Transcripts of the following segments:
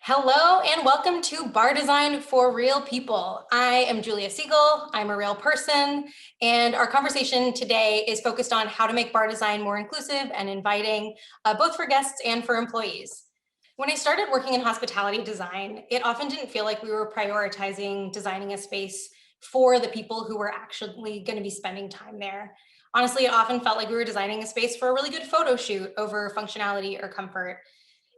Hello and welcome to Bar Design for Real People. I am Julia Siegel, I'm a real person, and our conversation today is focused on how to make bar design more inclusive and inviting, both for guests and for employees. When I started working in hospitality design, it often didn't feel like we were prioritizing designing a space for the people who were actually going to be spending time there. Honestly, it often felt like we were designing a space for a really good photo shoot over functionality or comfort.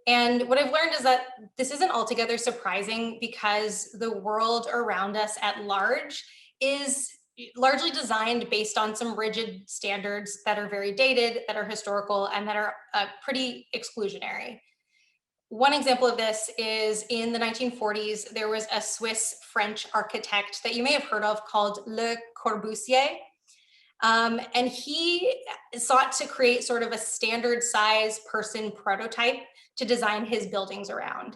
And what I've learned is that this isn't altogether surprising because the world around us at large is largely designed based on some rigid standards that are very dated, that are historical, and that are pretty exclusionary. One example of this is in the 1940s, there was a Swiss French architect that you may have heard of called Le Corbusier. And he sought to create sort of a standard size person prototype to design his buildings around.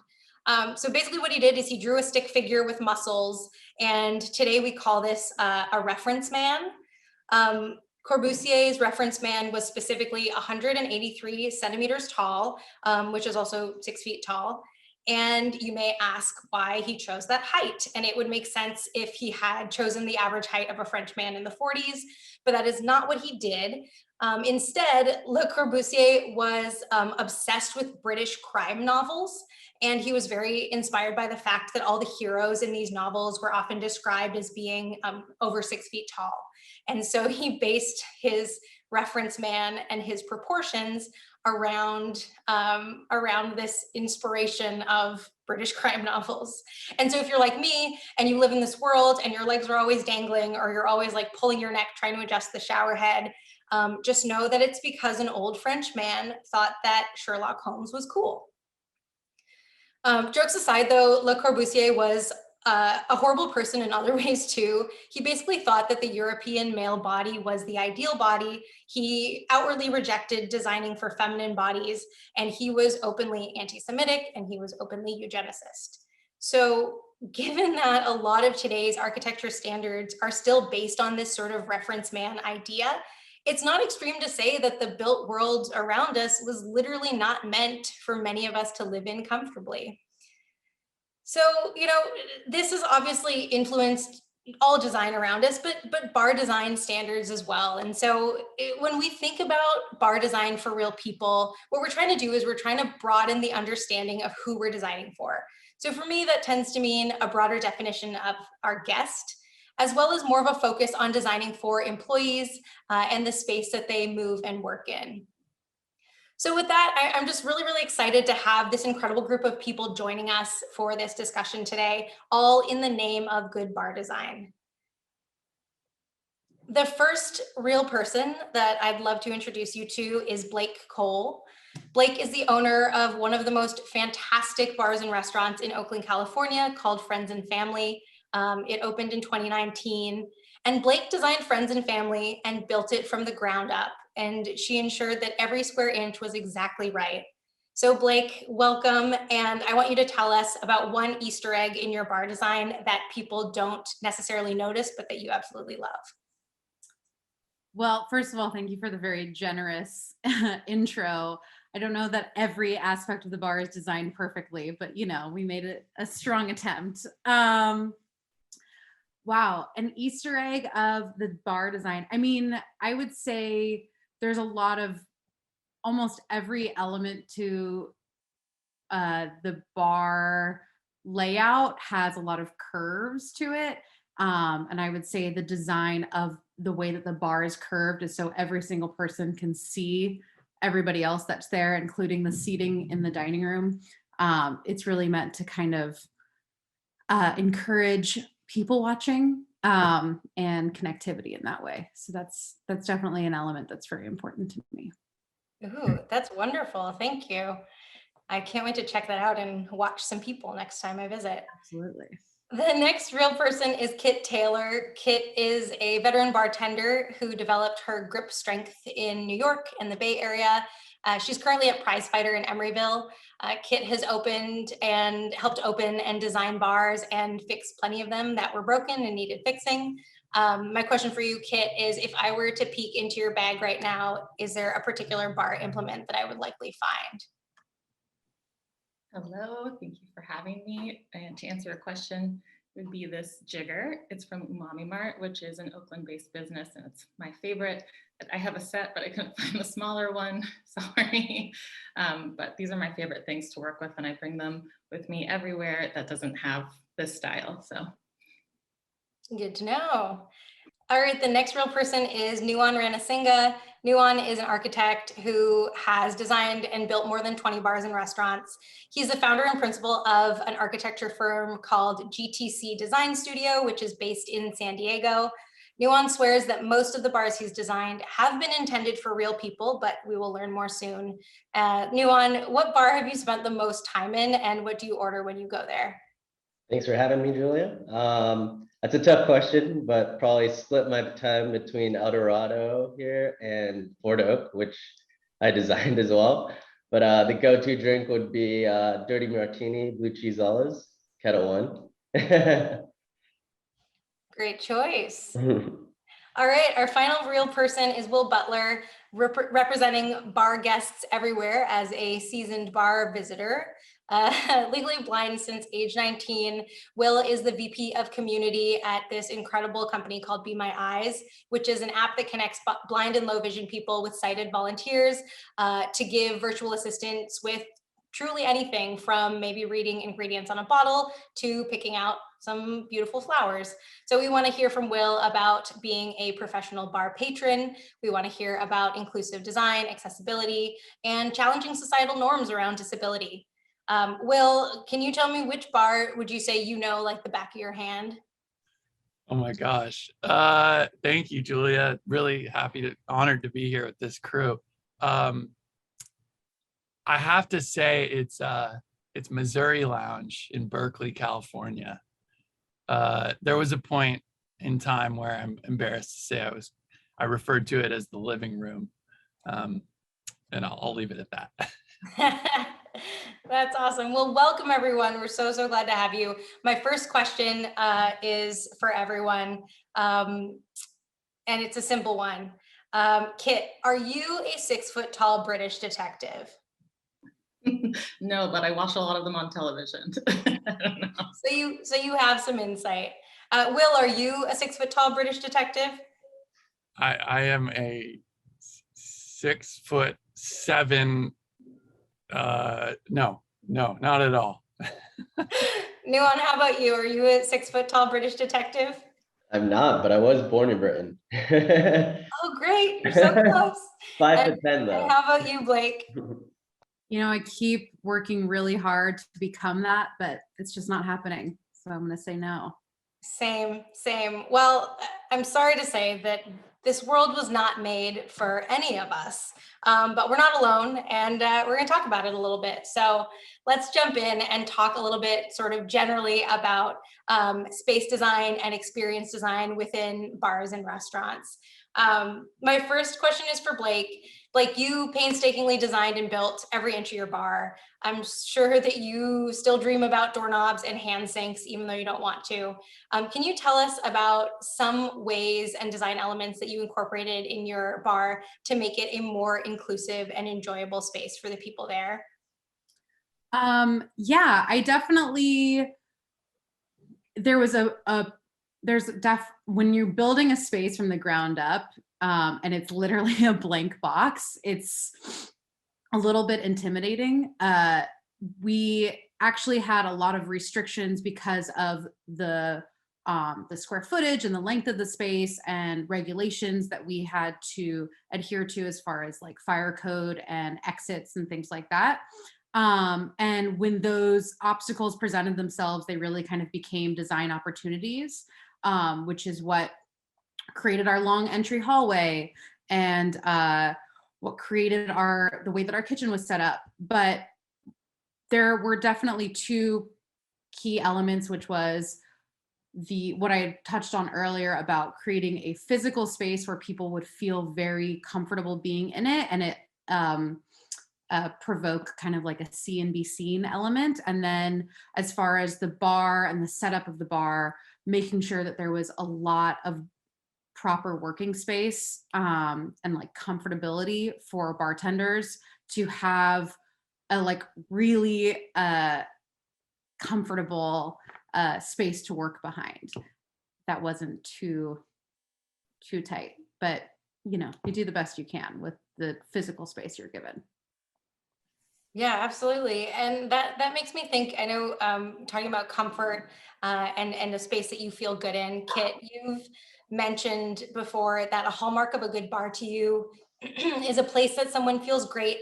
So basically what he did is he drew a stick figure with muscles, and today we call this a reference man. Corbusier's reference man was specifically 183 centimeters tall, which is also 6 feet tall. And you may ask why he chose that height. And it would make sense if he had chosen the average height of a French man in the 40s, but that is not what he did. Instead, Le Corbusier was obsessed with British crime novels, and he was very inspired by the fact that all the heroes in these novels were often described as being over 6 feet tall. And so he based his reference man and his proportions around this inspiration of British crime novels. And so if you're like me and you live in this world and your legs are always dangling, or you're always like pulling your neck trying to adjust the shower head, just know that it's because an old French man thought that Sherlock Holmes was cool. Jokes aside, though, Le Corbusier was a horrible person in other ways too. He basically thought that the European male body was the ideal body. He outwardly rejected designing for feminine bodies, and he was openly anti-Semitic, and he was openly eugenicist. So given that a lot of today's architecture standards are still based on this sort of reference man idea, it's not extreme to say that the built world around us was literally not meant for many of us to live in comfortably. So, this has obviously influenced all design around us, but bar design standards as well. And so when we think about bar design for real people, what we're trying to do is we're trying to broaden the understanding of who we're designing for. So for me, that tends to mean a broader definition of our guest, as well as more of a focus on designing for employees and the space that they move and work in. So with that, I'm just really, really excited to have this incredible group of people joining us for this discussion today, all in the name of good bar design. The first real person that I'd love to introduce you to is Blake Cole. Blake is the owner of one of the most fantastic bars and restaurants in Oakland, California, called Friends and Family. It opened in 2019, and Blake designed Friends and Family and built it from the ground up. And she ensured that every square inch was exactly right. So Blake, welcome. And I want you to tell us about one Easter egg in your bar design that people don't necessarily notice, but that you absolutely love. Well, first of all, thank you for the very generous intro. I don't know that every aspect of the bar is designed perfectly, but we made it a strong attempt. Wow, an Easter egg of the bar design. I mean, I would say there's a lot of almost every element to the bar layout has a lot of curves to it. And I would say the design of the way that the bar is curved is so every single person can see everybody else that's there, including the seating in the dining room. It's really meant to kind of encourage people watching and connectivity in that way. So that's definitely an element that's very important to me. Ooh, that's wonderful. Thank you. I can't wait to check that out and watch some people next time I visit. Absolutely. The next real person is Kit Taylor. Kit is a veteran bartender who developed her grip strength in New York and the Bay Area. She's currently at Prize Fighter in Emeryville. Kit has opened and helped open and design bars and fix plenty of them that were broken and needed fixing. My question for you, Kit, is if I were to peek into your bag right now, is there a particular bar implement that I would likely find? Hello, thank you for having me. And to answer your question, it would be this jigger. It's from Umami Mart, which is an Oakland-based business, and it's my favorite. I have a set, but I couldn't find the smaller one. Sorry. But these are my favorite things to work with, and I bring them with me everywhere that doesn't have this style. So Good to know. All right, the next real person is Nuwan Ranasinghe. Nuwan is an architect who has designed and built more than 20 bars and restaurants. He's the founder and principal of an architecture firm called GTC Design Studio, which is based in San Diego. Nuwan swears that most of the bars he's designed have been intended for real people, but we will learn more soon. Nuwan, what bar have you spent the most time in, and what do you order when you go there? Thanks for having me, Julia. That's a tough question, but probably split my time between El Dorado here and Fort Oak, which I designed as well. But the go-to drink would be Dirty Martini, blue cheese olives, Kettle One. Great choice. All right, our final real person is Will Butler, representing bar guests everywhere as a seasoned bar visitor. Legally blind since age 19, Will is the VP of community at this incredible company called Be My Eyes, which is an app that connects blind and low vision people with sighted volunteers to give virtual assistance with truly anything from maybe reading ingredients on a bottle to picking out some beautiful flowers. So we want to hear from Will about being a professional bar patron. We want to hear about inclusive design, accessibility, and challenging societal norms around disability. Will, can you tell me which bar would you say you know like the back of your hand? Oh my gosh. Thank you, Julia. Really honored to be here with this crew. I have to say it's Missouri Lounge in Berkeley, California. There was a point in time where I'm embarrassed to say I referred to it as the living room. And I'll leave it at that. That's awesome. Well, welcome everyone. We're so glad to have you. My first question is for everyone, and it's a simple one. Kit, are you a 6 foot tall British detective? no, but I watch a lot of them on television. I don't know. So you have some insight. Will, are you a 6 foot tall British detective? I am a 6'7". No, not at all. Nuwan, how about you? Are you a 6 foot tall British detective? I'm not, but I was born in Britain. Oh, great. You're so close. 5'10" though. And how about you, Blake? You know, I keep working really hard to become that, but it's just not happening. So I'm going to say no. Same. Well, I'm sorry to say that this world was not made for any of us, but we're not alone, and we're going to talk about it a little bit. So let's jump in and talk a little bit sort of generally about space design and experience design within bars and restaurants. My first question is for Blake. Blake, you painstakingly designed and built every inch of your bar. I'm sure that you still dream about doorknobs and hand sinks, even though you don't want to. Can you tell us about some ways and design elements that you incorporated in your bar to make it a more inclusive and enjoyable space for the people there? Yeah, I definitely, when you're building a space from the ground up, and it's literally a blank box, it's a little bit intimidating. We actually had a lot of restrictions because of the square footage and the length of the space and regulations that we had to adhere to as far as like fire code and exits and things like that. And when those obstacles presented themselves, they really kind of became design opportunities, which is what created our long entry hallway and what created the way that our kitchen was set up. But there were definitely two key elements, which was what I touched on earlier about creating a physical space where people would feel very comfortable being in it, and it provoke kind of like a see and be seen element. And then as far as the bar and the setup of the bar, making sure that there was a lot of proper working space and like comfortability for bartenders to have a like really comfortable space to work behind that wasn't too tight. But you know, you do the best you can with the physical space you're given. Yeah, absolutely. And that makes me think, I know, talking about comfort and a space that you feel good in, Kit, you've mentioned before that a hallmark of a good bar to you is a place that someone feels great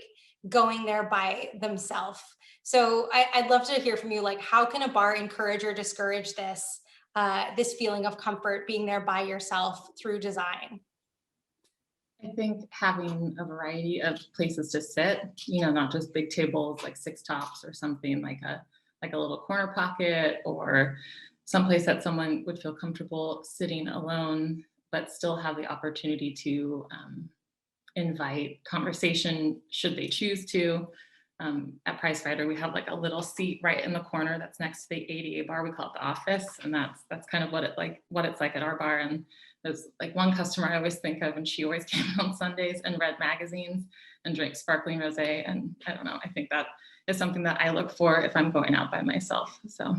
going there by themselves. So I'd love to hear from you, like, how can a bar encourage or discourage this feeling of comfort being there by yourself through design? I think having a variety of places to sit, you know, not just big tables like six tops or something, like a little corner pocket, or someplace that someone would feel comfortable sitting alone, but still have the opportunity to invite conversation should they choose to. At Price Fighter, we have like a little seat right in the corner that's next to the ADA bar. We call it the office, and that's kind of what it's like at our bar. And there's like one customer I always think of, and she always came on Sundays and read magazines and drank sparkling rosé. And I don't know, I think that is something that I look for if I'm going out by myself. So.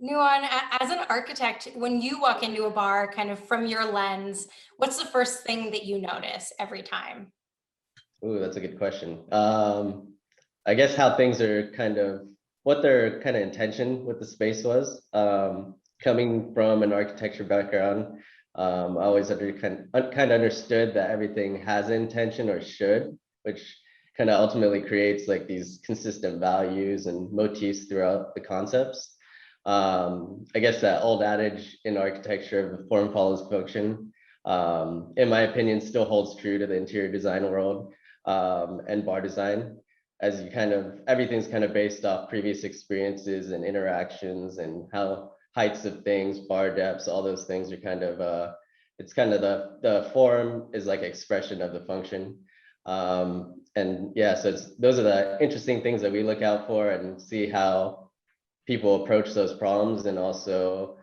Nuan, as an architect, when you walk into a bar, kind of from your lens, what's the first thing that you notice every time? Ooh, that's a good question. I guess how things are what their kind of intention with the space was. Coming from an architecture background, I always kind of understood that everything has intention or should, which kind of ultimately creates like these consistent values and motifs throughout the concepts. I guess that old adage in architecture of form follows function, in my opinion, still holds true to the interior design world. And bar design, as everything's kind of based off previous experiences and interactions, and how heights of things, bar depths, all those things are it's kind of the form is like expression of the function. And yeah, so those are the interesting things that we look out for and see how people approach those problems, and also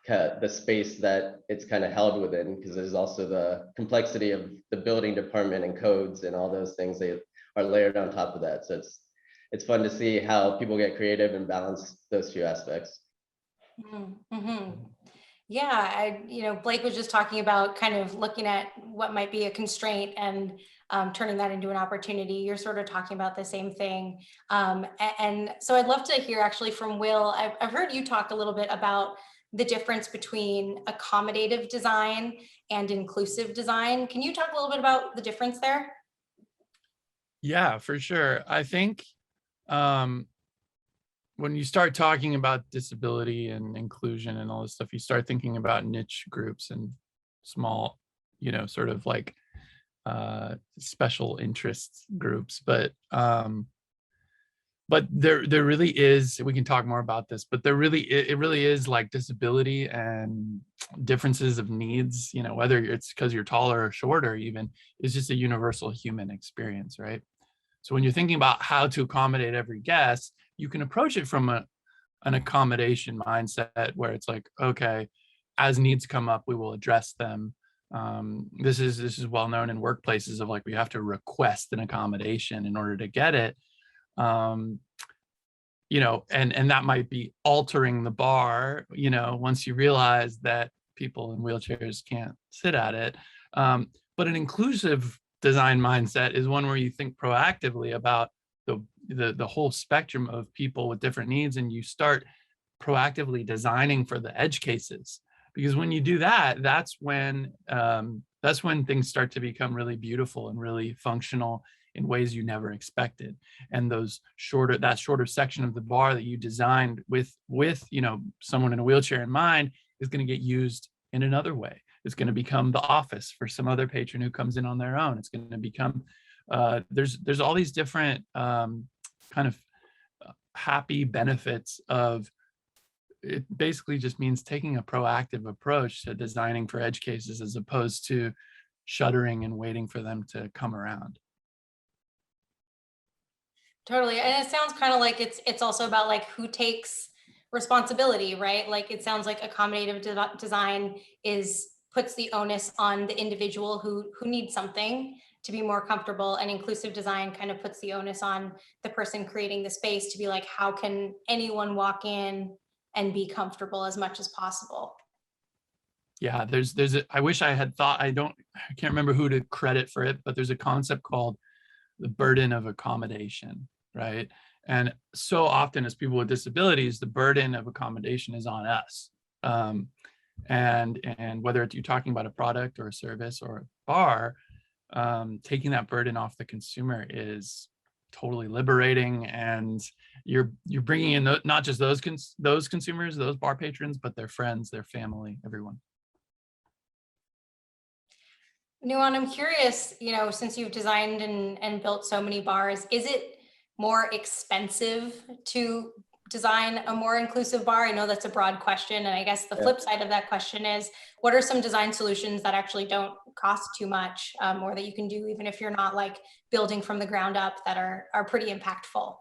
the space that it's kind of held within, because there's also the complexity of the building department and codes and all those things that are layered on top of that. So it's fun to see how people get creative and balance those two aspects. Mm-hmm. Yeah, Blake was just talking about kind of looking at what might be a constraint and turning that into an opportunity. You're sort of talking about the same thing. And so I'd love to hear actually from Will. I've heard you talk a little bit about the difference between accommodative design and inclusive design. Can you talk a little bit about the difference there? Yeah, for sure. I think when you start talking about disability and inclusion and all this stuff, you start thinking about niche groups and small, sort of like special interest groups. But there really is, we can talk more about this, but it really is like disability and differences of needs, whether it's because you're taller or shorter, even, is just a universal human experience, right? So when you're thinking about how to accommodate every guest, you can approach it from an accommodation mindset where it's like, okay, as needs come up, we will address them. This is well known in workplaces of like, we have to request an accommodation in order to get it. And that might be altering the bar, once you realize that people in wheelchairs can't sit at it. But an inclusive design mindset is one where you think proactively about the whole spectrum of people with different needs, and you start proactively designing for the edge cases. Because when you do that, that's when things start to become really beautiful and really functional in ways you never expected. And that shorter section of the bar that you designed with someone in a wheelchair in mind is going to get used in another way. It's going to become the office for some other patron who comes in on their own. It's going to become there's all these different kind of happy benefits of it. Basically just means taking a proactive approach to designing for edge cases, as opposed to shuttering and waiting for them to come around. Totally. And it sounds kind of like it's also about like who takes responsibility, right? Like it sounds like accommodative design puts the onus on the individual who needs something to be more comfortable, and inclusive design kind of puts the onus on the person creating the space to be like, how can anyone walk in and be comfortable as much as possible? Yeah, I wish I had thought, I can't remember who to credit for it, but there's a concept called the burden of accommodation, right? And so often as people with disabilities, the burden of accommodation is on us. And whether you're talking about a product or a service or a bar, taking that burden off the consumer is totally liberating, and you're bringing in not just those consumers, those bar patrons, but their friends, their family, everyone. Nuwan, I'm curious, since you've designed and built so many bars, is it more expensive to design a more inclusive bar? I know that's a broad question, and I guess the flip side of that question is, what are some design solutions that actually don't cost too much, or that you can do even if you're not like building from the ground up, that are pretty impactful?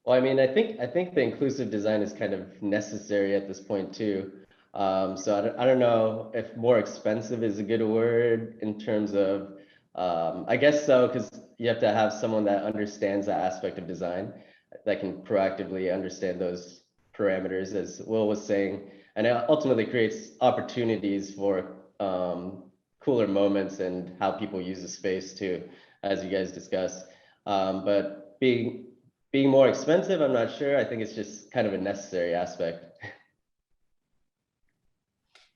Well, I mean, I think the inclusive design is kind of necessary at this point too. So I don't know if more expensive is a good word in terms of, I guess so, because you have to have someone that understands that aspect of design, that can proactively understand those parameters, as Will was saying, and it ultimately creates opportunities for cooler moments and how people use the space too, as you guys discussed. But being more expensive, I'm not sure. I think it's just kind of a necessary aspect.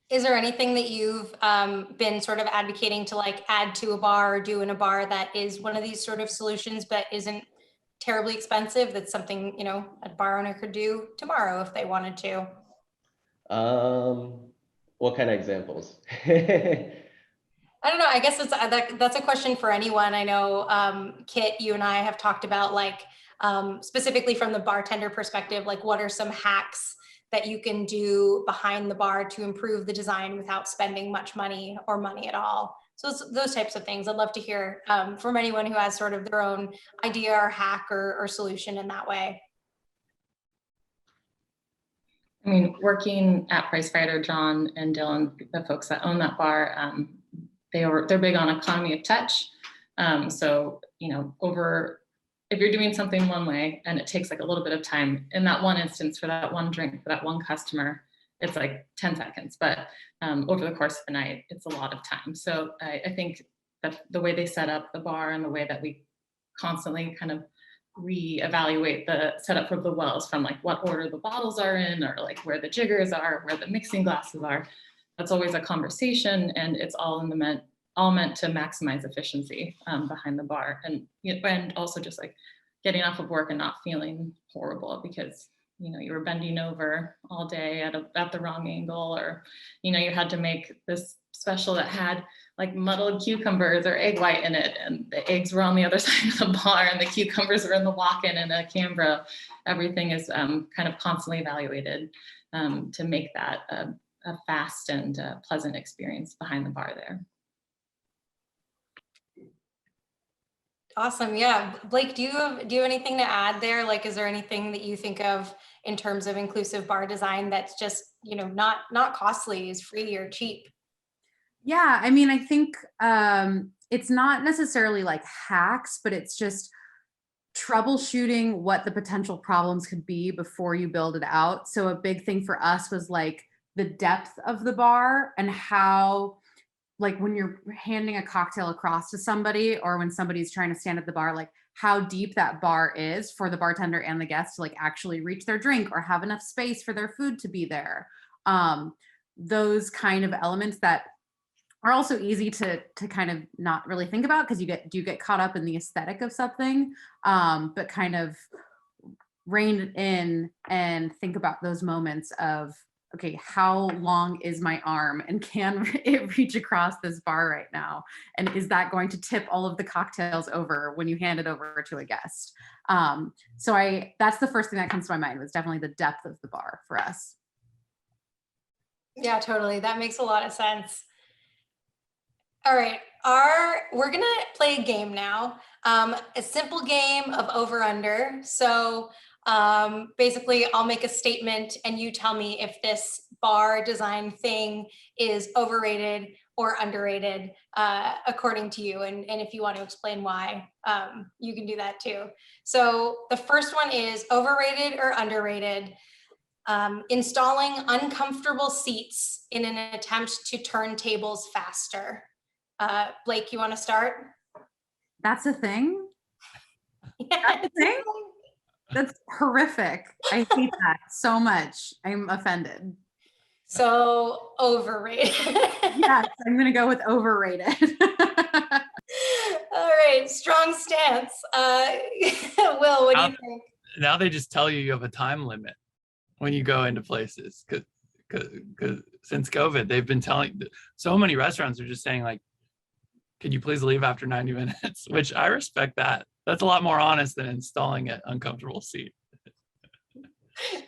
Is there anything that you've been sort of advocating to like add to a bar or do in a bar that is one of these sort of solutions but isn't terribly expensive? That's something, a bar owner could do tomorrow if they wanted to. What kind of examples? I don't know. I guess that's a question for anyone. I know, Kit, you and I have talked about like specifically from the bartender perspective, like what are some hacks that you can do behind the bar to improve the design without spending much money or money at all. So it's those types of things. I'd love to hear from anyone who has sort of their own idea or hack or solution in that way. I mean, working at Pricefighter, John and Dylan, the folks that own that bar, they're big on economy of touch. So, if you're doing something one way and it takes like a little bit of time, in that one instance for that one drink, for that one customer, it's like 10 seconds, but over the course of the night, it's a lot of time. So I think that the way they set up the bar and the way that we constantly kind of reevaluate the setup for the wells, from like what order the bottles are in, or like where the jiggers are, where the mixing glasses are, that's always a conversation, and it's all meant to maximize efficiency behind the bar, and also just like getting off of work and not feeling horrible because you were bending over all day at the wrong angle, or you had to make this special that had like muddled cucumbers or egg white in it, and the eggs were on the other side of the bar and the cucumbers were in the walk-in and the Canberra. Everything is kind of constantly evaluated to make that a fast and pleasant experience behind the bar there. Awesome. Yeah. Blake, do you have anything to add there? Like, is there anything that you think of in terms of inclusive bar design that's just, not costly, is free or cheap? Yeah, I mean, I think it's not necessarily like hacks, but it's just troubleshooting what the potential problems could be before you build it out. So a big thing for us was like the depth of the bar, and how, like when you're handing a cocktail across to somebody, or when somebody's trying to stand at the bar, like how deep that bar is for the bartender and the guests to like actually reach their drink or have enough space for their food to be there. Those kind of elements that are also easy to kind of not really think about, because you get caught up in the aesthetic of something, but kind of rein it in and think about those moments of, okay, how long is my arm, and can it reach across this bar right now? And is that going to tip all of the cocktails over when you hand it over to a guest? So that's the first thing that comes to my mind, was definitely the depth of the bar for us. Yeah, totally. That makes a lot of sense. All right, we're gonna play a game now, a simple game of over under. So basically I'll make a statement and you tell me if this bar design thing is overrated or underrated, according to you? And if you want to explain why, you can do that too. So the first one is overrated or underrated. Installing uncomfortable seats in an attempt to turn tables faster. Blake, you want to start? That's a thing? Yeah, a thing? That's horrific. I hate that so much. I'm offended. so overrated. Yes, I'm gonna go with overrated. All right, strong stance. Will, what do you think? Now they just tell you have a time limit when you go into places, because since COVID, they've been telling, so many restaurants are just saying like, could you please leave after 90 minutes? Which I respect that. That's a lot more honest than installing an uncomfortable seat.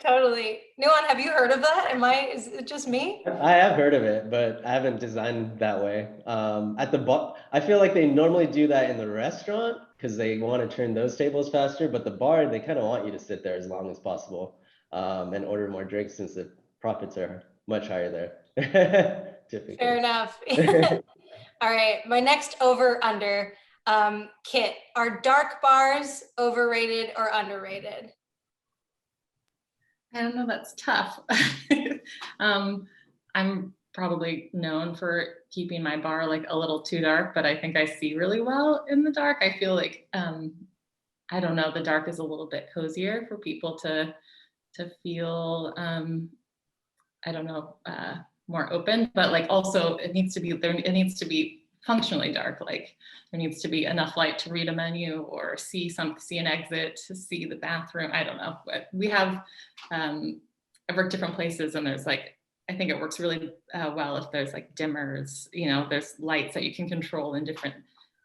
Totally. Nuan, have you heard of that? Is it just me? I have heard of it, but I haven't designed that way. At the bar, I feel like they normally do that in the restaurant because they want to turn those tables faster, but the bar, they kind of want you to sit there as long as possible, and order more drinks since the profits are much higher there. Typically. Fair enough. All right, my next over under, Kit, are dark bars overrated or underrated? I don't know, that's tough. I'm probably known for keeping my bar like a little too dark, but I think I see really well in the dark. I feel like, I don't know, the dark is a little bit cozier for people to feel, I don't know, more open, but like also it needs to be functionally dark. Like there needs to be enough light to read a menu or see an exit, to see the bathroom. I don't know, but we have, I've worked different places and there's like, I think it works really well if there's like dimmers, you know, there's lights that you can control in different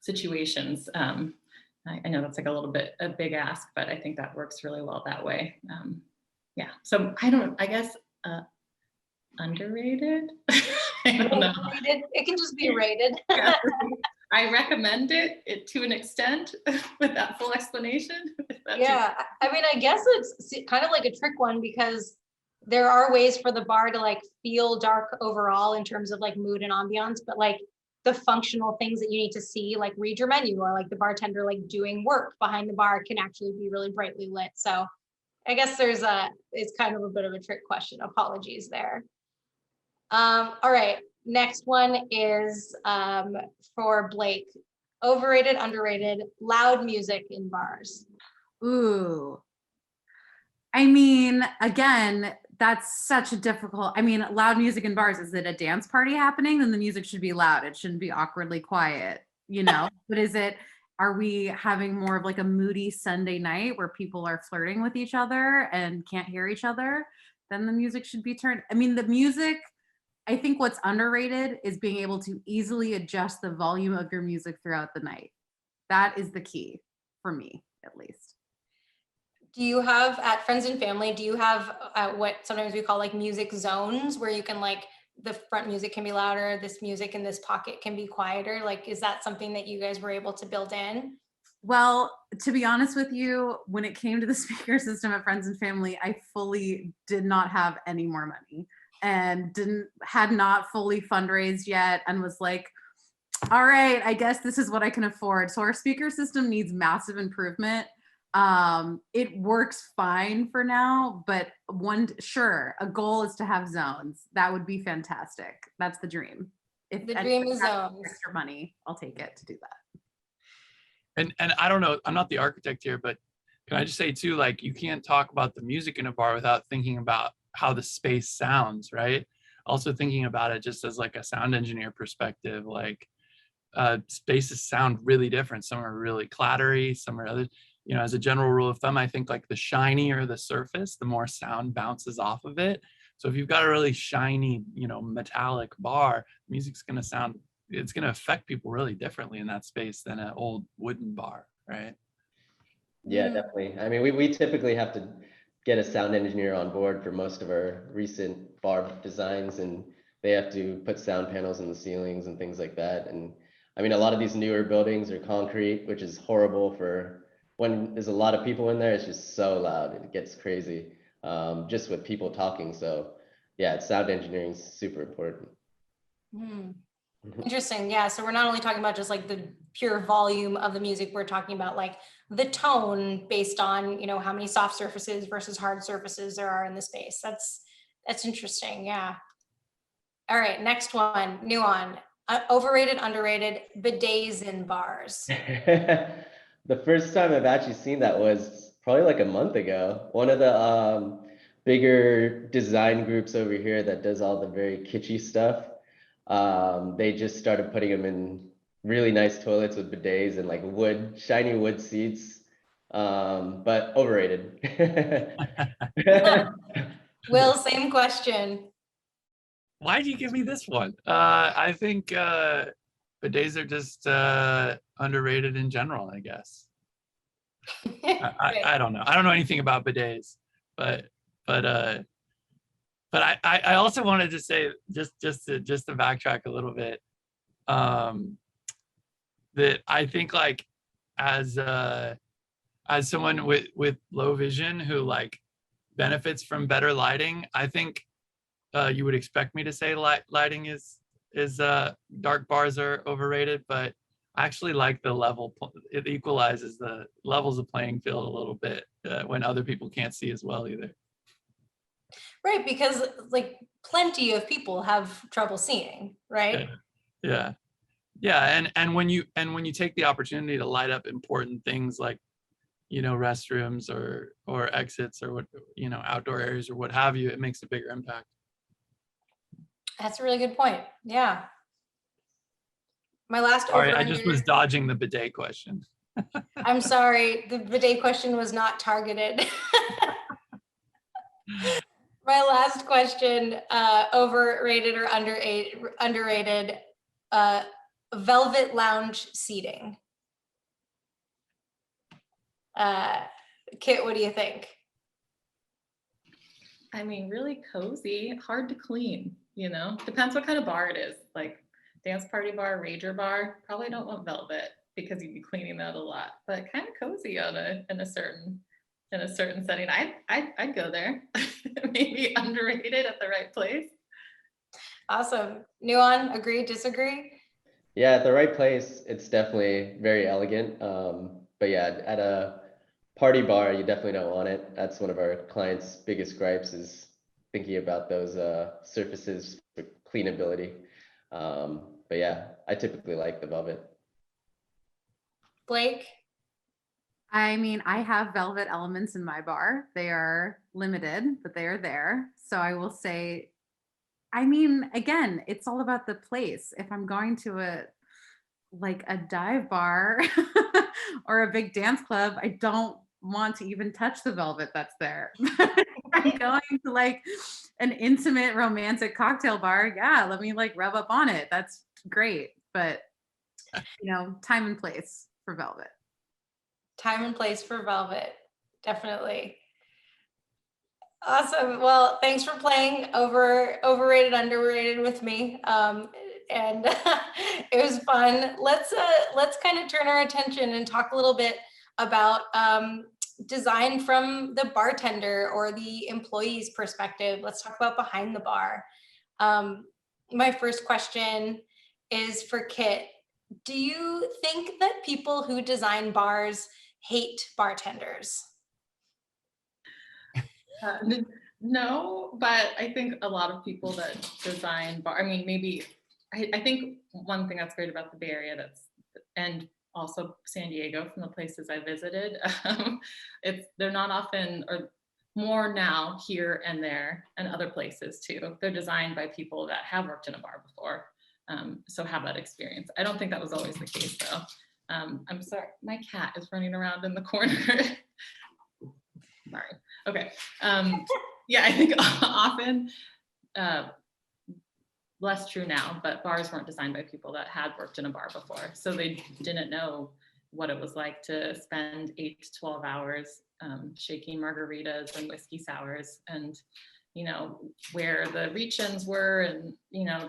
situations. I know that's like a little bit a big ask, but I think that works really well that way. Yeah, so I guess underrated. I don't know. Rated. It can just be rated. Yeah. I recommend it to an extent with that full explanation. Yeah, I mean, I guess it's kind of like a trick one because there are ways for the bar to like feel dark overall in terms of like mood and ambiance, but like the functional things that you need to see, like read your menu or like the bartender like doing work behind the bar can actually be really brightly lit. So I guess it's kind of a bit of a trick question. Apologies there. All right, next one is for Blake. Overrated, underrated, loud music in bars. Ooh. I mean, again, that's such a difficult, loud music in bars. Is it a dance party happening? Then the music should be loud. It shouldn't be awkwardly quiet, you know? But are we having more of like a moody Sunday night where people are flirting with each other and can't hear each other? Then the music should be turned. I mean, the music, I think what's underrated is being able to easily adjust the volume of your music throughout the night. That is the key for me, at least. Do you have at Friends and Family, do you have what sometimes we call like music zones where you can like the front music can be louder, this music in this pocket can be quieter? Like, is that something that you guys were able to build in? Well, to be honest with you, when it came to the speaker system at Friends and Family, I fully did not have any more money and had not fully fundraised yet and was like, all right, I guess this is what I can afford. So our speaker system needs massive improvement. It works fine for now, but a goal is to have zones. That would be fantastic. That's the dream. If the dream is zones. Extra money, I'll take it to do that. And I don't know, I'm not the architect here, but can I just say too, like you can't talk about the music in a bar without thinking about how the space sounds, right? Also thinking about it just as like a sound engineer perspective, like spaces sound really different. Some are really clattery, some are other, you know, as a general rule of thumb, I think like the shinier the surface, the more sound bounces off of it. So if you've got a really shiny, you know, metallic bar, music's going to sound, it's going to affect people really differently in that space than an old wooden bar, right? Yeah, definitely. I mean, we typically have to get a sound engineer on board for most of our recent bar designs, and they have to put sound panels in the ceilings and things like that. And I mean, a lot of these newer buildings are concrete, which is horrible for when there's a lot of people in there. It's just so loud. It gets crazy just with people talking. So yeah, sound engineering is super important. Interesting. Yeah. So we're not only talking about just like the pure volume of the music, we're talking about like the tone based on, you know, how many soft surfaces versus hard surfaces there are in the space. That's interesting. Yeah. All right. Next one, new one. Overrated, underrated, bidets in bars. The first time I've actually seen that was probably like a month ago. One of the bigger design groups over here that does all the very kitschy stuff. They just started putting them in really nice toilets with bidets and like shiny wood seats. But overrated. Will, same question. Why do you give me this one? I think bidets are just underrated in general, I guess. I don't know. I don't know anything about bidets, but but I also wanted to say just to backtrack a little bit, that I think like as someone with low vision who like benefits from better lighting, I think you would expect me to say lighting is dark bars are overrated, but I actually like the level. It equalizes the levels of playing field a little bit when other people can't see as well either. Right, because like plenty of people have trouble seeing, right? Yeah. And when you take the opportunity to light up important things like, you know, restrooms or exits or what, you know, outdoor areas or what have you, it makes a bigger impact. That's a really good point. Yeah. My last Sorry, over I just was under. dodging the bidet question. I'm sorry, the bidet question was not targeted. My last question, overrated or underrated, velvet lounge seating. Kit, what do you think? I mean, really cozy, hard to clean, you know, depends what kind of bar it is. Like dance party bar, rager bar, probably don't want velvet because you'd be cleaning that a lot, but kind of cozy on in a certain setting. I'd go there. Maybe underrated at the right place. Awesome. Nuan, agree, disagree? Yeah, at the right place, it's definitely very elegant. But yeah, at a party bar, you definitely don't want it. That's one of our clients' biggest gripes is thinking about those surfaces for cleanability. But yeah, I typically like the velvet. Blake? I mean, I have velvet elements in my bar. They are limited, but they are there. So I will say, I mean, again, it's all about the place. If I'm going to a dive bar or a big dance club, I don't want to even touch the velvet that's there. I'm going to like an intimate romantic cocktail bar. Yeah, let me like rub up on it. That's great. But you know, time and place for velvet. Time and place for velvet, definitely. Awesome. Well, thanks for playing overrated, underrated with me. And it was fun. Let's kind of turn our attention and talk a little bit about design from the bartender or the employee's perspective. Let's talk about behind the bar. My first question is for Kit. Do you think that people who design bars hate bartenders? No, but I think a lot of people that design bar, I mean, maybe, I think one thing that's great about the Bay Area and also San Diego from the places I visited, they're not often, or more now here and there and other places too. They're designed by people that have worked in a bar before, so have that experience. I don't think that was always the case though. I'm sorry, my cat is running around in the corner. Sorry. Okay. Yeah, I think often, less true now, but bars weren't designed by people that had worked in a bar before. So they didn't know what it was like to spend 8 to 12 hours shaking margaritas and whiskey sours and, you know, where the reach-ins were and, you know,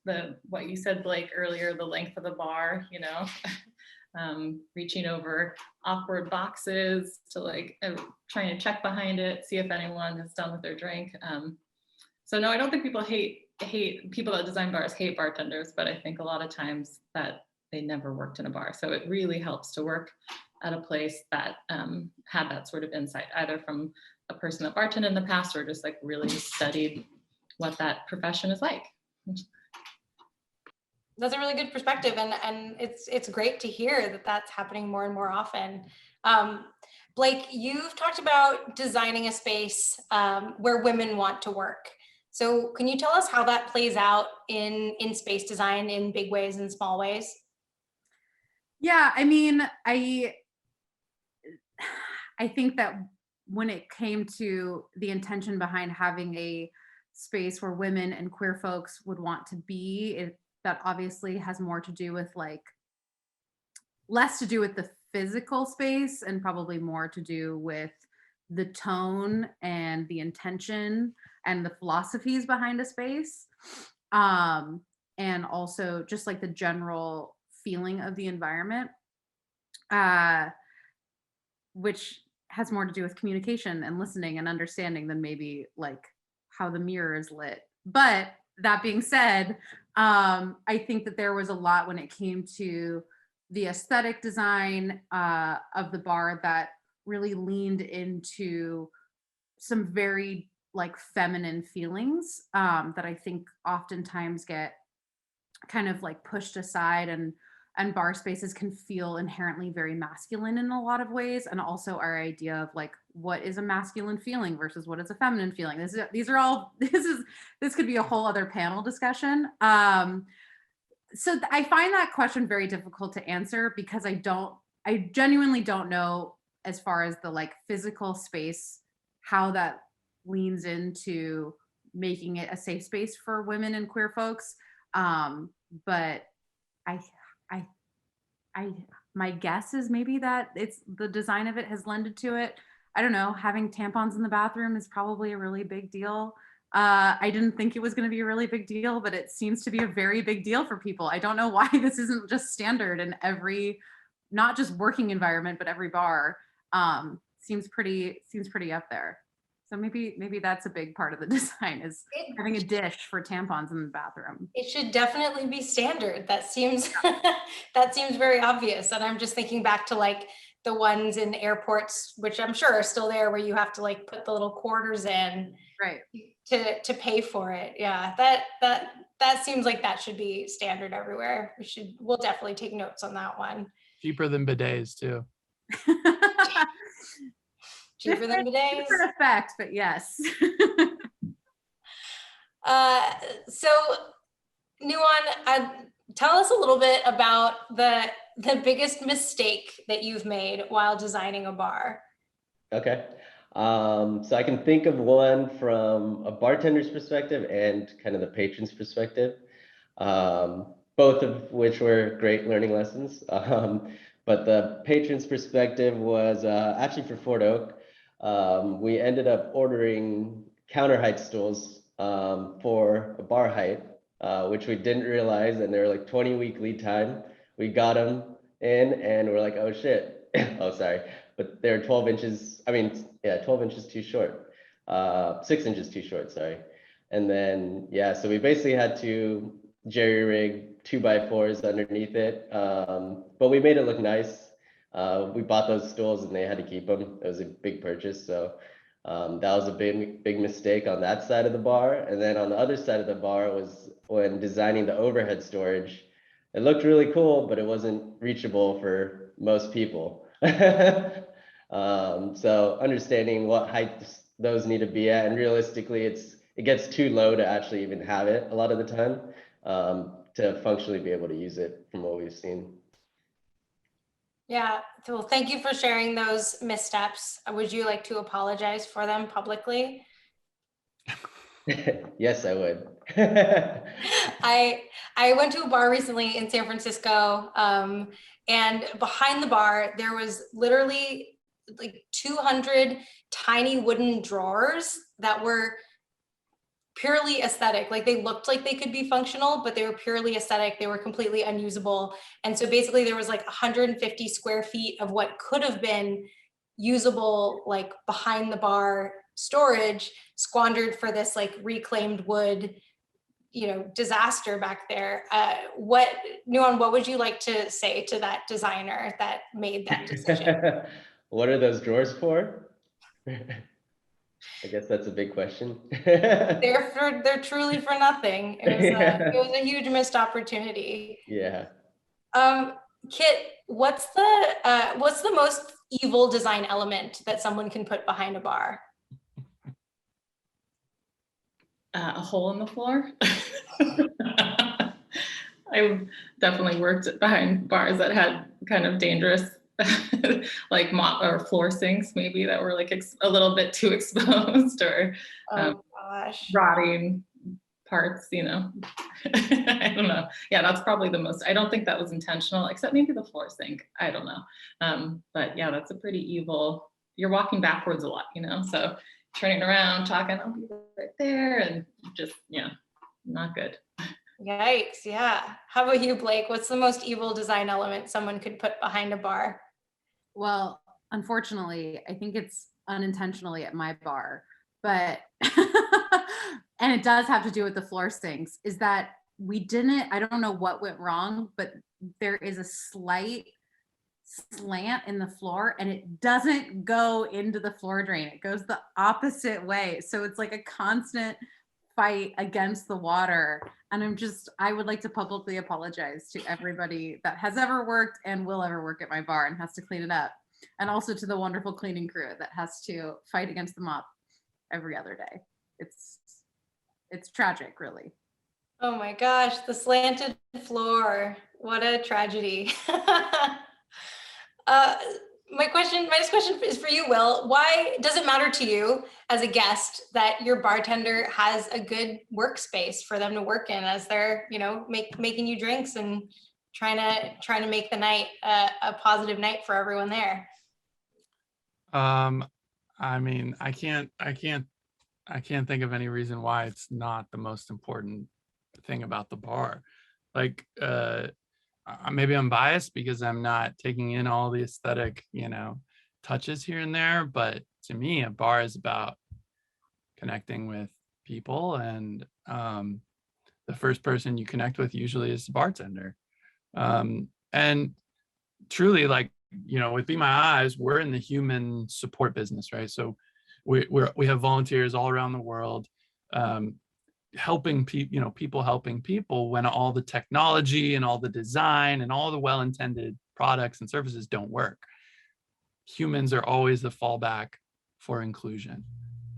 the what you said, Blake, earlier, the length of the bar, you know, reaching over awkward boxes to like trying to check behind it, see if anyone is done with their drink. So no, I don't think people hate people that design bars hate bartenders, but I think a lot of times that they never worked in a bar. So it really helps to work at a place that had that sort of insight, either from a person that bartended in the past or just like really studied what that profession is like. That's a really good perspective, and it's great to hear that that's happening more and more often. Blake, you've talked about designing a space where women want to work. So can you tell us how that plays out in space design in big ways and small ways? Yeah, I mean, I think that when it came to the intention behind having a space where women and queer folks would want to be, that obviously has more to do with like less to do with the physical space and probably more to do with the tone and the intention and the philosophies behind a space. And also just like the general feeling of the environment, which has more to do with communication and listening and understanding than maybe like how the mirror is lit. But that being said, I think that there was a lot when it came to the aesthetic design of the bar that really leaned into some very like feminine feelings that I think oftentimes get kind of like pushed aside, and bar spaces can feel inherently very masculine in a lot of ways, and also our idea of like what is a masculine feeling versus what is a feminine feeling. This could be a whole other panel discussion. So I find that question very difficult to answer because I genuinely don't know, as far as the like physical space, how that leans into making it a safe space for women and queer folks. But my guess is maybe that it's the design of it has lended to it. I don't know, having tampons in the bathroom is probably a really big deal. I didn't think it was going to be a really big deal, but it seems to be a very big deal for people. I don't know why this isn't just standard in every, not just working environment, but every bar. Seems pretty up there. So maybe that's a big part of the design, is having a dish for tampons in the bathroom. It should definitely be standard. That seems that seems very obvious. And I'm just thinking back to like the ones in airports, which I'm sure are still there, where you have to like put the little quarters in, right, to pay for it. Yeah, that seems like that should be standard everywhere. We'll definitely take notes on that one. Cheaper than bidets too. Cheaper than bidets. Different effect, but yes. So Nuwan, tell us a little bit about the biggest mistake that you've made while designing a bar. Okay. So I can think of one from a bartender's perspective and kind of the patron's perspective, both of which were great learning lessons. But the patron's perspective was actually for Fort Oak. We ended up ordering counter height stools for a bar height, which we didn't realize, and they were like 20-week lead time. We got them in and we're like, oh shit. Oh, sorry. But they're 12 inches, 12 inches too short, 6 inches too short, sorry. And then, yeah, so we basically had to jerry rig 2x4s underneath it. But we made it look nice. We bought those stools and they had to keep them. It was a big purchase. So that was a big mistake on that side of the bar. And then on the other side of the bar was when designing the overhead storage. It looked really cool, but it wasn't reachable for most people. So understanding what height those need to be at, and realistically it gets too low to actually even have it a lot of the time, to functionally be able to use it from what we've seen. Yeah, so thank you for sharing those missteps. Would you like to apologize for them publicly? Yes, I would. I went to a bar recently in San Francisco, and behind the bar there was literally like 200 tiny wooden drawers that were purely aesthetic. Like they looked like they could be functional, but they were purely aesthetic. They were completely unusable. And so basically there was like 150 square feet of what could have been usable, like behind the bar storage, squandered for this like reclaimed wood disaster back there. Nuon, what would you like to say to that designer that made that decision? What are those drawers for? I guess that's a big question. They're truly for nothing. It was a huge missed opportunity. Yeah. Kit, what's the most evil design element that someone can put behind a bar? A hole in the floor. I've definitely worked behind bars that had kind of dangerous like mop or floor sinks maybe that were like a little bit too exposed, or Oh gosh. rotting parts, I don't know. Yeah, that's probably the most. I don't think that was intentional, except maybe the floor sink. I don't know. But yeah, that's a pretty evil. You're walking backwards a lot, so turning around, talking, I'll be right there, and just, not good. Yikes, yeah. How about you, Blake? What's the most evil design element someone could put behind a bar? Well, unfortunately, I think it's unintentionally at my bar, but and it does have to do with the floor sinks, is that I don't know what went wrong, but there is a slight slant in the floor and it doesn't go into the floor drain. It goes the opposite way. So it's like a constant fight against the water. And I would like to publicly apologize to everybody that has ever worked and will ever work at my bar and has to clean it up. And also to the wonderful cleaning crew that has to fight against the mop every other day. It's tragic, really. Oh my gosh, the slanted floor. What a tragedy. My next question is for you, Will. Why does it matter to you as a guest that your bartender has a good workspace for them to work in as they're, making you drinks and trying to make the night a positive night for everyone there? I mean, I can't think of any reason why it's not the most important thing about the bar. Like, maybe I'm biased because I'm not taking in all the aesthetic, touches here and there. But to me, a bar is about connecting with people, and the first person you connect with usually is the bartender. And truly, like, with Be My Eyes, we're in the human support business, right? So we have volunteers all around the world, helping people, people helping people when all the technology and all the design and all the well-intended products and services don't work. Humans are always the fallback for inclusion.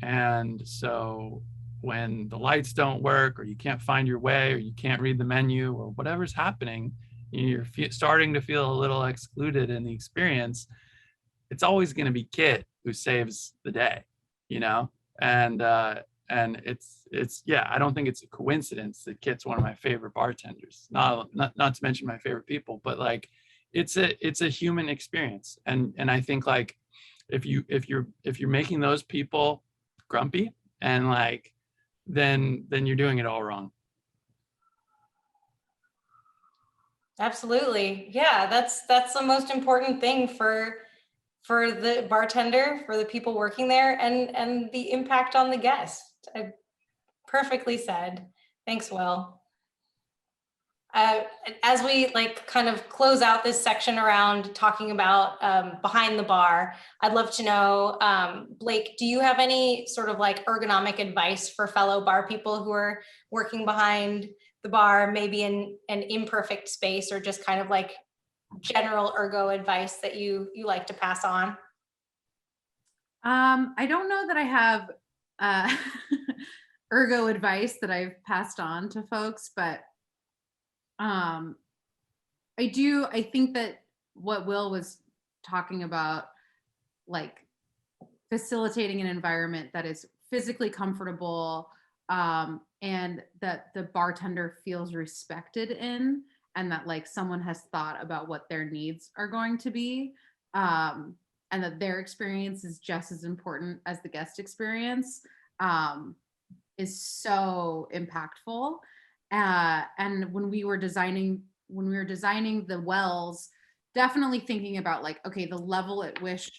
And so when the lights don't work, or you can't find your way, or you can't read the menu, or whatever's happening, you're starting to feel a little excluded in the experience, it's always going to be Kit who saves the day, and it's yeah, I don't think it's a coincidence that Kit's one of my favorite bartenders, not to mention my favorite people, but like it's a human experience. And I think, like, if you're making those people grumpy, and like, then you're doing it all wrong. Absolutely. Yeah, that's the most important thing for the bartender, for the people working there, and the impact on the guest. Perfectly said. Thanks, Will. As we kind of close out this section around talking about behind the bar, I'd love to know, Blake, do you have any sort of ergonomic advice for fellow bar people who are working behind the bar, maybe in an imperfect space, or just kind of general ergo advice that you like to pass on? I don't know that I have ergo advice that I've passed on to folks, but I think that what Will was talking about, facilitating an environment that is physically comfortable, and that the bartender feels respected in, and that someone has thought about what their needs are going to be, and that their experience is just as important as the guest experience, is so impactful. And when we were designing the wells, definitely thinking about okay, the level at which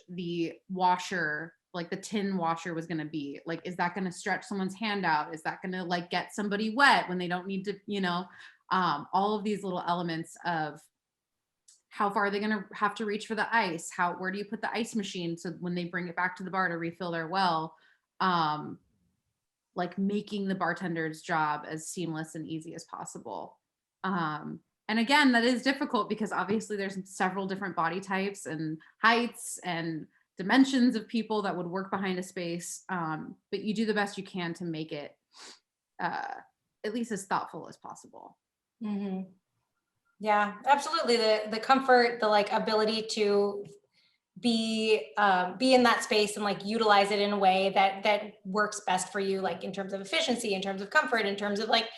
the washer like the tin washer was going to be. Like, is that going to stretch someone's hand out? Is that going to like get somebody wet when they don't need to, you know, all of these little elements of how far are they going to have to reach for the ice? Where do you put the ice machine so when they bring it back to the bar to refill their well, like making the bartender's job as seamless and easy as possible. And again, that is difficult because obviously there's several different body types and heights and dimensions of people that would work behind a space. But you do the best you can to make it at least as thoughtful as possible. Mm-hmm. Yeah, absolutely. The comfort, the like ability to be in that space and like utilize it in a way that works best for you, like in terms of efficiency, in terms of comfort, in terms of like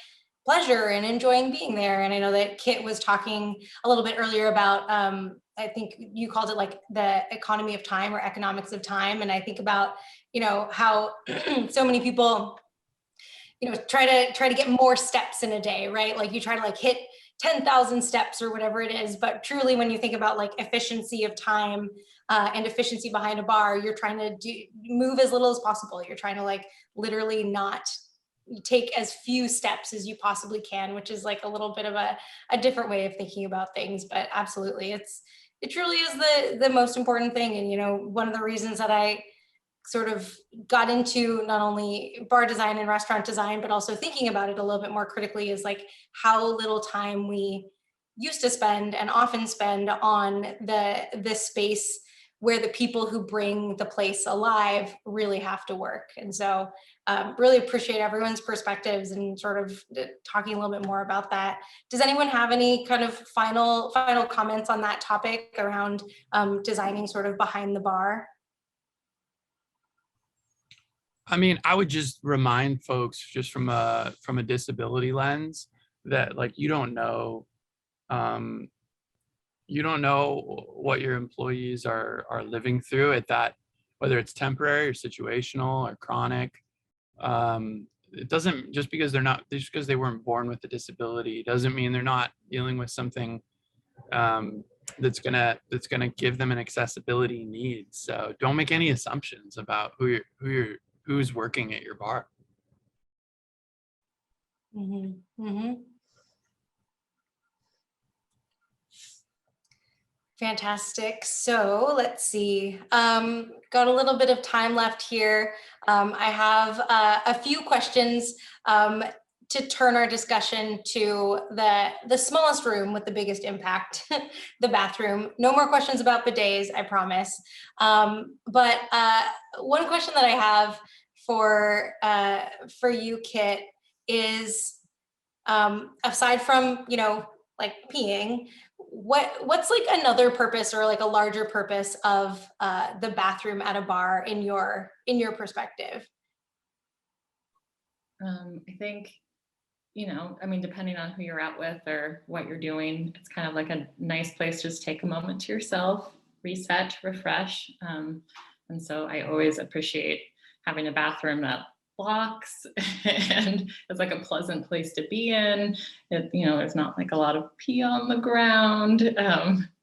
pleasure and enjoying being there. And I know that Kit was talking a little bit earlier about, I think you called it like the economy of time or economics of time. And I think about, you know, how so many people, you know, try to get more steps in a day, right? Like you try to like hit 10,000 steps or whatever it is. But truly, when you think about like efficiency of time and efficiency behind a bar, you're trying to move as little as possible. You're trying to like literally not take as few steps as you possibly can, which is like a little bit of a different way of thinking about things. But absolutely, it truly is the most important thing. And, you know, one of the reasons that I sort of got into not only bar design and restaurant design, but also thinking about it a little bit more critically is like how little time we used to spend and often spend on the space where the people who bring the place alive really have to work. And so really appreciate everyone's perspectives and sort of talking a little bit more about that. Does anyone have any kind of final comments on that topic around designing sort of behind the bar? I mean, I would just remind folks just from a disability lens that like you don't know what your employees are living through at that, whether it's temporary or situational or chronic. It doesn't just because they weren't born with a disability doesn't mean they're not dealing with something that's gonna give them an accessibility need. So don't make any assumptions about who's working at your bar. Mm-hmm. Mm-hmm. Fantastic. So let's see. Got a little bit of time left here. I have a few questions to turn our discussion to the smallest room with the biggest impact, the bathroom. No more questions about bidets, I promise. But one question that I have for you, Kit, is aside from, you know, like peeing, what's like another purpose or like a larger purpose of the bathroom at a bar in your perspective? I think, you know, I mean, depending on who you're out with or what you're doing, it's kind of like a nice place to just take a moment to yourself, reset, refresh. And so I always appreciate having a bathroom that blocks and it's like a pleasant place to be in. It, you know, there's not like a lot of pee on the ground.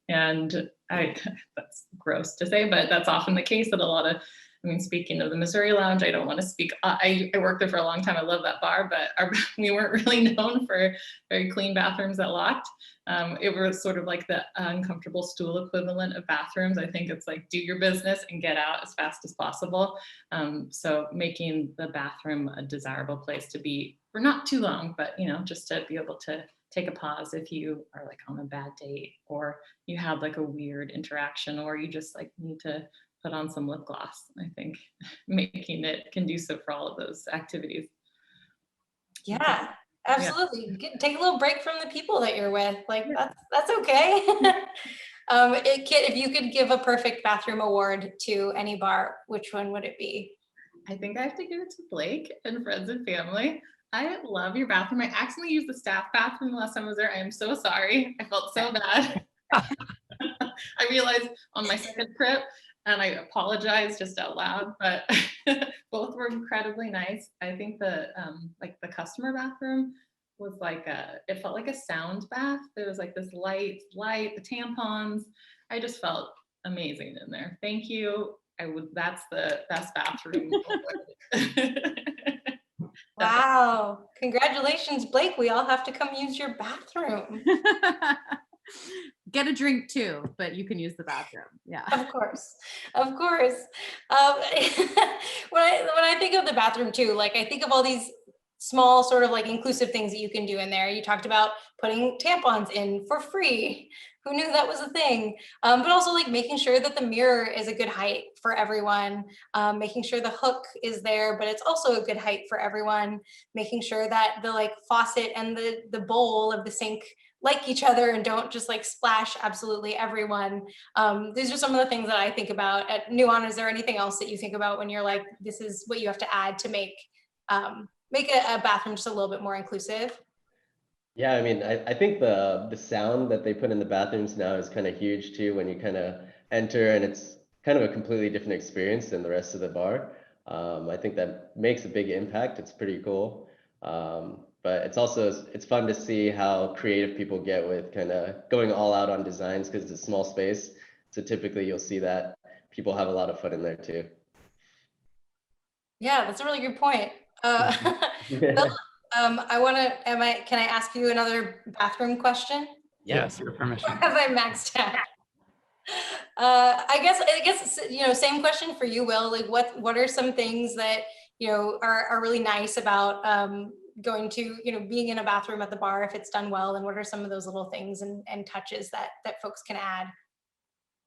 And that's gross to say, but that's often the case at a lot of, I mean, speaking of the Missouri Lounge, I don't want to speak. I worked there for a long time. I love that bar, but we weren't really known for very clean bathrooms that locked. It was sort of like the uncomfortable stool equivalent of bathrooms. I think it's like do your business and get out as fast as possible. So making the bathroom a desirable place to be for not too long, but you know, just to be able to take a pause if you are like on a bad date or you have like a weird interaction or you just like need to put on some lip gloss. I think making it conducive for all of those activities. Yeah, absolutely. Take a little break from the people that you're with. Like that's okay. Kit, if you could give a perfect bathroom award to any bar, which one would it be? I think I have to give it to Blake and friends and family. I love your bathroom. I accidentally used the staff bathroom the last time I was there. I am so sorry. I felt so bad. I realized on my second trip, and I apologize just out loud, but both were incredibly nice. I think the like the customer bathroom was like it felt like a sound bath. There was like this light, the tampons. I just felt amazing in there. Thank you. that's the best bathroom. Wow. Congratulations, Blake. We all have to come use your bathroom. Get a drink too, but you can use the bathroom. Yeah. Of course, of course. When I think of the bathroom too, like I think of all these small sort of like inclusive things that you can do in there. You talked about putting tampons in for free. Who knew that was a thing? But also like making sure that the mirror is a good height for everyone, making sure the hook is there, but it's also a good height for everyone, making sure that the like faucet and the bowl of the sink like each other and don't just like splash absolutely everyone. These are some of the things that I think about. Nuan, is there anything else that you think about when you're like, this is what you have to add to make a bathroom just a little bit more inclusive? Yeah, I mean, I think the sound that they put in the bathrooms now is kind of huge too when you kind of enter, and it's kind of a completely different experience than the rest of the bar. I think that makes a big impact. It's pretty cool. But it's fun to see how creative people get with kind of going all out on designs because it's a small space. So typically you'll see that people have a lot of fun in there too. Yeah, that's a really good point. Bill, can I ask you another bathroom question? Yes, your permission. Have I maxed out? I guess, same question for you, Will. Like what are some things that, are really nice about going to, being in a bathroom at the bar if it's done well, and what are some of those little things and touches that folks can add?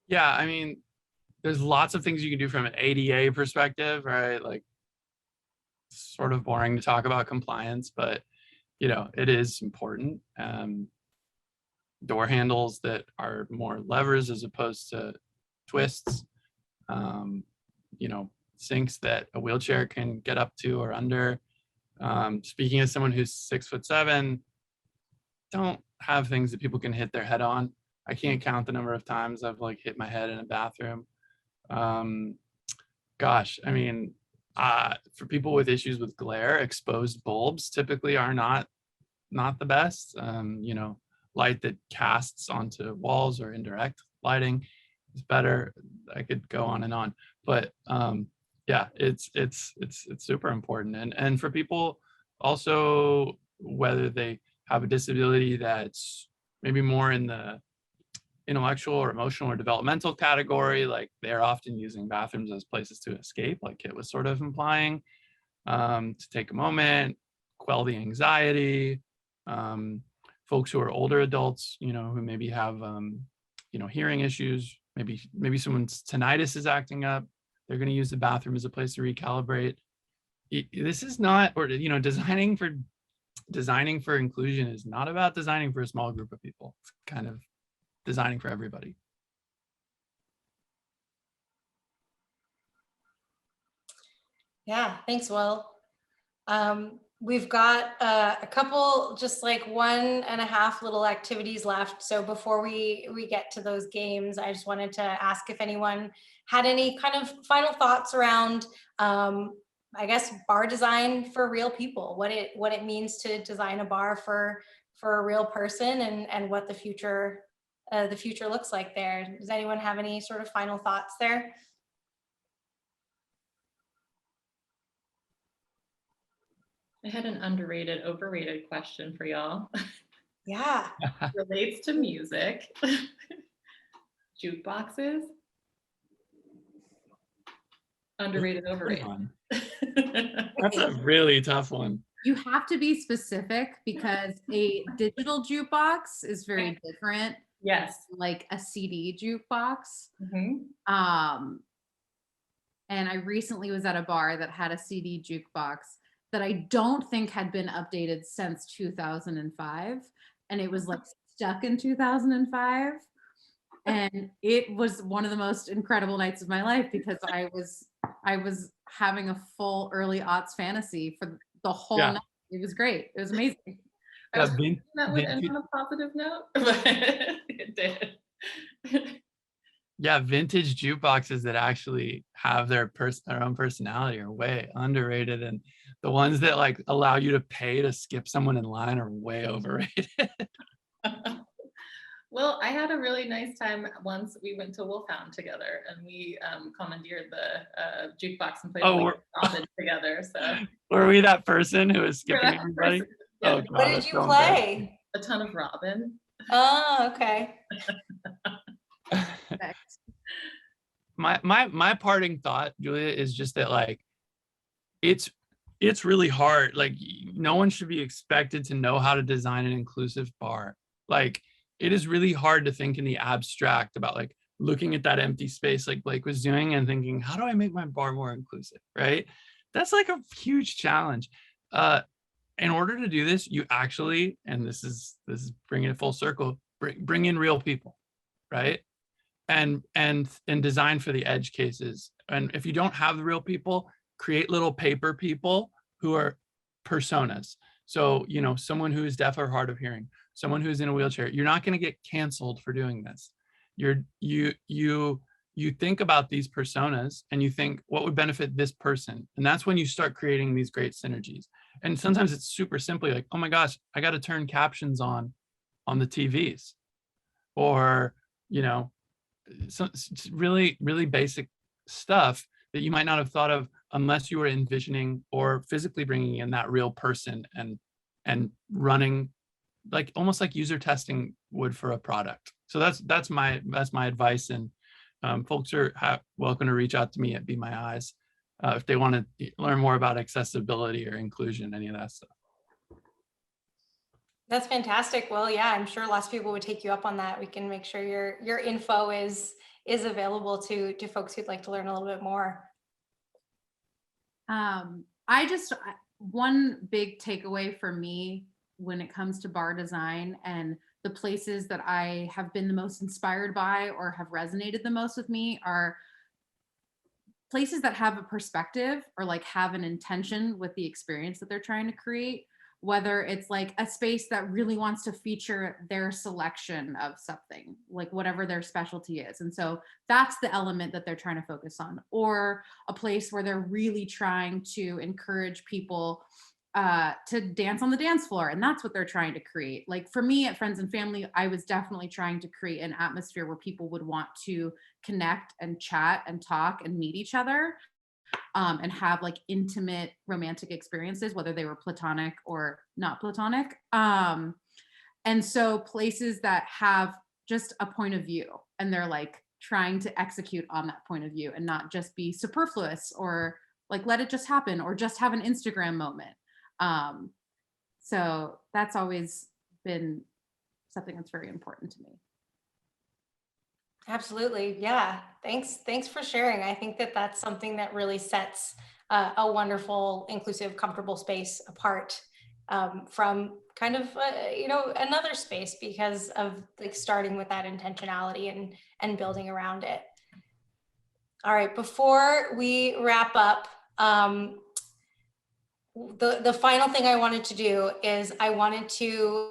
Yeah, I mean, there's lots of things you can do from an ADA perspective, right? Like, sort of boring to talk about compliance, but it is important. Door handles that are more levers as opposed to twists. Sinks that a wheelchair can get up to or under. Speaking as someone who's 6'7", don't have things that people can hit their head on. I can't count the number of times I've like hit my head in a bathroom. Gosh, I mean, for people with issues with glare, exposed bulbs typically are not the best. Light that casts onto walls or indirect lighting is better. I could go on and on, but yeah, it's super important. And for people also, whether they have a disability that's maybe more in the intellectual or emotional or developmental category, like they're often using bathrooms as places to escape, like Kit was sort of implying, to take a moment, quell the anxiety. Folks who are older adults, who maybe have, hearing issues, maybe someone's tinnitus is acting up, they're going to use the bathroom as a place to recalibrate. This is not, or, designing for inclusion is not about designing for a small group of people. It's kind of designing for everybody. Yeah, thanks, Will. We've got a couple, just like 1.5 little activities left. So before we get to those games, I just wanted to ask if anyone had any kind of final thoughts around, I guess, bar design for real people, what it means to design a bar for a real person, and what the future looks like there. Does anyone have any sort of final thoughts there? I had an underrated, overrated question for y'all. Yeah. Relates to music. Jukeboxes. Underrated, overrated. That's a really tough one. You have to be specific because a digital jukebox is very different. Yes. Like a CD jukebox. Mm-hmm. And I recently was at a bar that had a CD jukebox that I don't think had been updated since 2005. And it was like stuck in 2005. And it was one of the most incredible nights of my life because I was having a full early aughts fantasy for the whole night. It was great. It was amazing. I was thinking that would end on a positive note, but it did. Yeah, vintage jukeboxes that actually have their own personality are way underrated, and the ones that like allow you to pay to skip someone in line are way overrated. Well, I had a really nice time once. We went to Wolfhound together, and we commandeered the jukebox and played Oh, like Robin together. So were we that person who was we're skipping that everybody? person. Oh Yeah, God, What did that's you so play? a ton of Robin. Oh, okay. embarrassing. My parting thought, Julia, is just that like it's really hard. Like no one should be expected to know how to design an inclusive bar. Like it is really hard to think in the abstract about like looking at that empty space like Blake was doing and thinking, how do I make my bar more inclusive? Right? That's like a huge challenge. In order to do this, you actually, and this is bringing it full circle, bring in real people, right? And design for the edge cases. And if you don't have the real people, create little paper people who are personas. So, you know, someone who is deaf or hard of hearing, someone who's in a wheelchair, you're not going to get canceled for doing this. You think about these personas and you think what would benefit this person. And that's when you start creating these great synergies. And sometimes it's super simply like, oh my gosh, I got to turn captions on the TVs, or, you know, so it's really basic stuff that you might not have thought of unless you were envisioning or physically bringing in that real person and running like almost like user testing would for a product. So that's my advice. And folks are welcome to reach out to me at Be My Eyes if they want to learn more about accessibility or inclusion, any of that stuff. That's fantastic. Well, yeah, I'm sure lots of people would take you up on that. We can make sure your info is available to folks who'd like to learn a little bit more. One big takeaway for me when it comes to bar design and the places that I have been the most inspired by or have resonated the most with me are places that have a perspective or like have an intention with the experience that they're trying to create, whether it's like a space that really wants to feature their selection of something, like whatever their specialty is. And so that's the element that they're trying to focus on, or a place where they're really trying to encourage people to dance on the dance floor. And that's what they're trying to create. Like for me at Friends and Family, I was definitely trying to create an atmosphere where people would want to connect and chat and talk and meet each other. And have like intimate romantic experiences, whether they were platonic or not platonic. And so places that have just a point of view and they're like trying to execute on that point of view and not just be superfluous or like let it just happen or just have an Instagram moment. So that's always been something that's very important to me. Absolutely. Yeah. Thanks for sharing. I think that that's something that really sets a wonderful, inclusive, comfortable space apart from kind of, another space because of like starting with that intentionality and building around it. All right. Before we wrap up, the final thing I wanted to do is I wanted to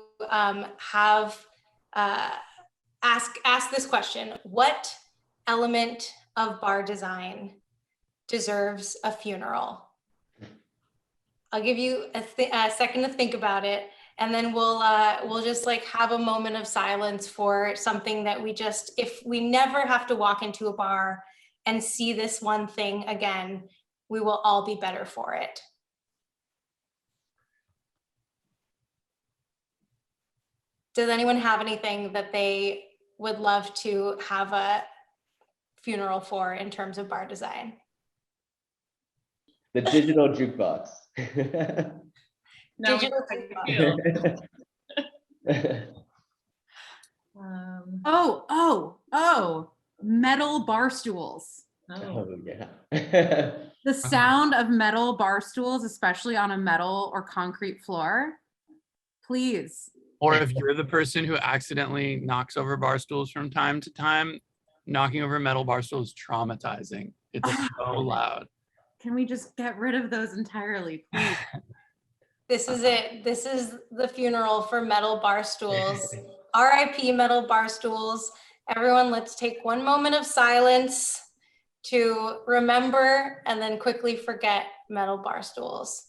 ask this question: what element of bar design deserves a funeral? I'll give you a second to think about it, and then we'll just like have a moment of silence for something that if we never have to walk into a bar and see this one thing again, we will all be better for it. Does anyone have anything that they would love to have a funeral for in terms of bar design? The digital jukebox. Now Digital we know how you Oh, metal bar stools. Oh yeah. The sound of metal bar stools, especially on a metal or concrete floor, please. Or if you're the person who accidentally knocks over bar stools from time to time, knocking over metal bar stools is traumatizing. It's so loud. Can we just get rid of those entirely, please? This is it. This is the funeral for metal bar stools. RIP metal bar stools. Everyone, let's take one moment of silence to remember and then quickly forget metal bar stools.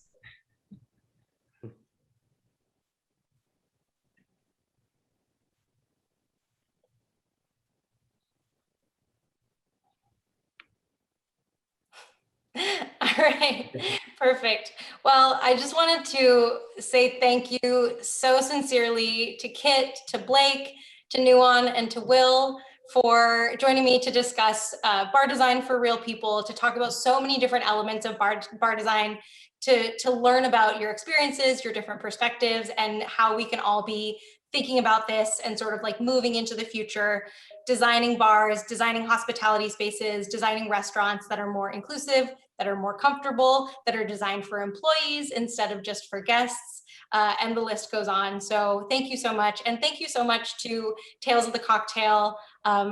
right, perfect. Well, I just wanted to say thank you so sincerely to Kit, to Blake, to Nuon, and to Will for joining me to discuss bar design for real people, to talk about so many different elements of bar design, to learn about your experiences, your different perspectives, and how we can all be thinking about this and sort of like moving into the future, designing bars, designing hospitality spaces, designing restaurants that are more inclusive, that are more comfortable, that are designed for employees instead of just for guests. And the list goes on. So thank you so much. And thank you so much to Tales of the Cocktail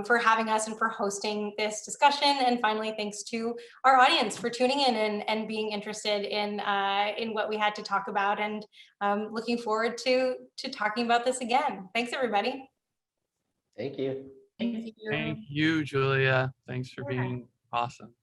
for having us and for hosting this discussion. And finally, thanks to our audience for tuning in and being interested in what we had to talk about, and looking forward to talking about this again. Thanks, everybody. Thank you. Thank you. Thank you, Julia. Thanks for Yeah. being awesome.